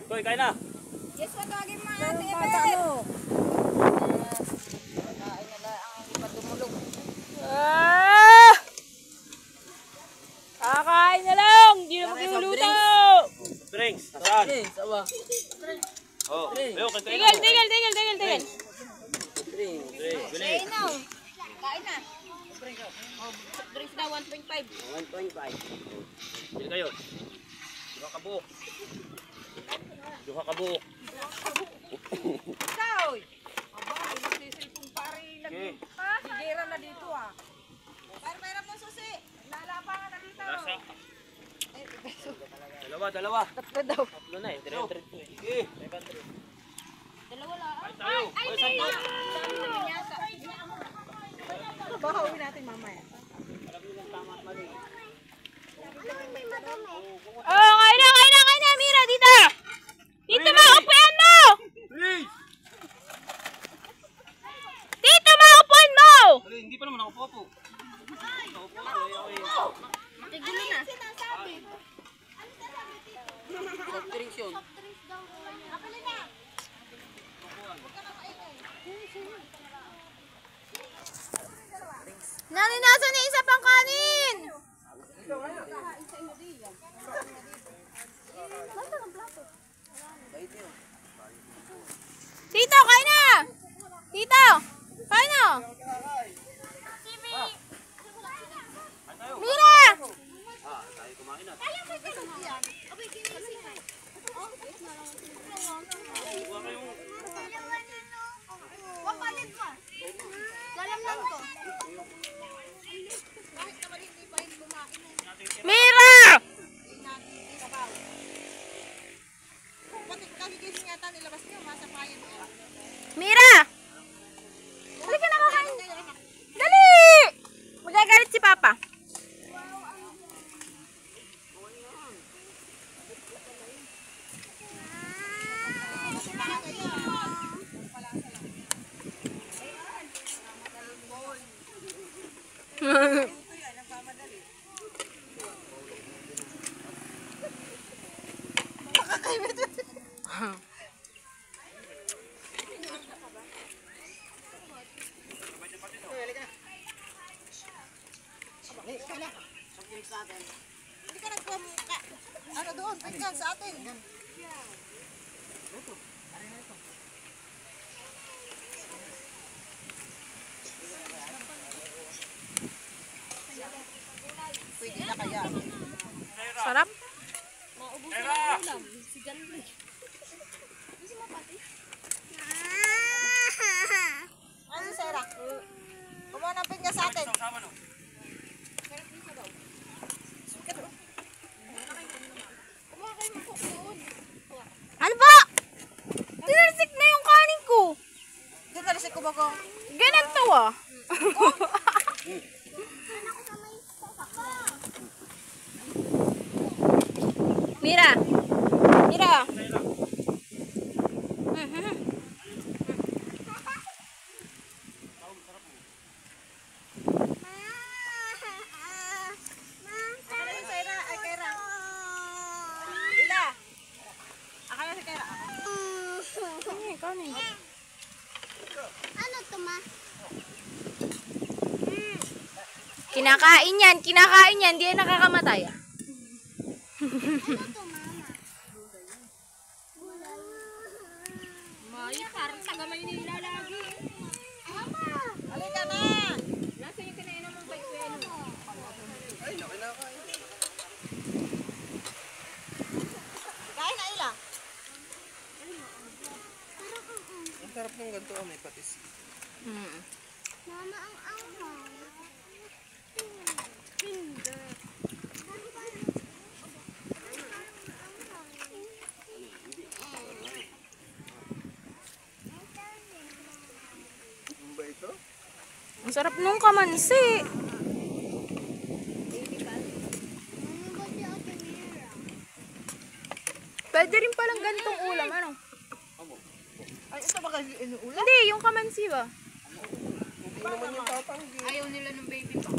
Koy, kain na. Yes, watagin mo yan, Tebe. Kain na lang ang iba tumulog. Kakain na lang. Hindi na magluluto. Drinks. Saan? Sawa. Oh, ayun, kay Tigil. Drinks, bili. Kain na. Kain na. Drinks na 1.5. 1.5. Bili kayo. Duha ka buok. Duha ka buok. Ikaw. Aba, nagsisilpong pare lagi. Higera na dito ah. Pera mo susi. Lalapangan na dito. Lasa. Dalawa. Tatlo daw. Tatlo na eh. 300 to eh. 500. Dalawa lang. Kain tayo. Ay, sampo. Baka uwi natin mamaya. Oh, kain na, Mira, dito! Dito mo, upuan mo! Please! Dito mo, upuan mo! Hindi pa naman ako po. Tigulo na. Soft drinks yun. Nasa na isa pang kanin! Tito, kain na! Tito, kain na! Mira! Tayo kumain na. Mira! Mira! Halika na, kakain. Dali! Magagalit si Papa. Hindi ka nagpamukha. Ano doon? Tingnan sa atin. Pwede na kaya. Sarap. Ano, Sarah? Kumuha ng pinya sa atin. Ano ba? Tinarsik na yung kanin ko. Doon nalisik ko ba ko? Ganito ah. Mira. Kinakain yan, di yan nakakamatay ah. May parang taga Maynila lagi. Halika na! Nasa yung kinainom mong baywelo? Ay, nakinakain. Kain na ila. Ang sarap ng ganito, may patis. Mama, ang anghang. Ang sarap nung kamansi. Pwede rin palang ganitong ulam, ano? Ay, ito ba kasi inuulam? Hindi, yung kamansi ba? Ayaw nila ng baby pa.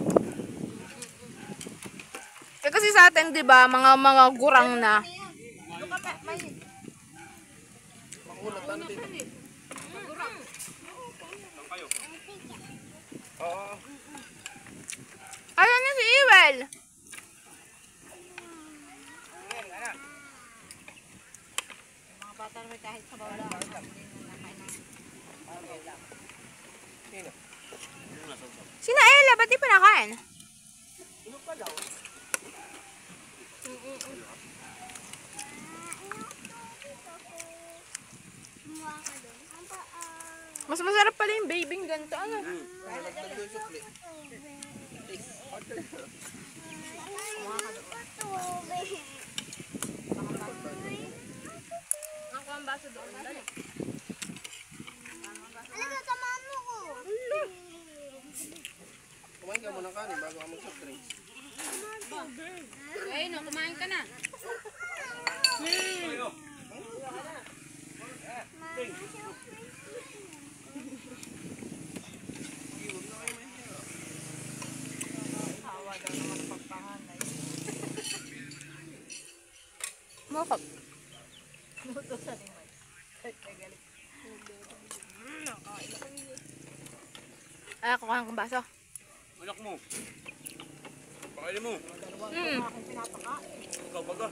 Eh kasi sa atin, 'di ba, mga gurang na. Makunat lang dito. Saan kayo? Oo. Ayan na si Iwel. Mga bata naman kahit sa bawala. Sino? Yung nasa usap. Sina Ella, ba't di pa nakain? Ano pa daw? Mas masarap pala yung babing ganito. Ano? Nalagdag yung sukli. Ako ang baso doon. Dali. Kumain ka muna ng kanin bago ka mag-soft drinks. Ayun, no, kumain ka na. Kayo. Mokap. Ay, kukuha kong baso. Anak mo. Pakainin mo. Mm. Ikaw baga.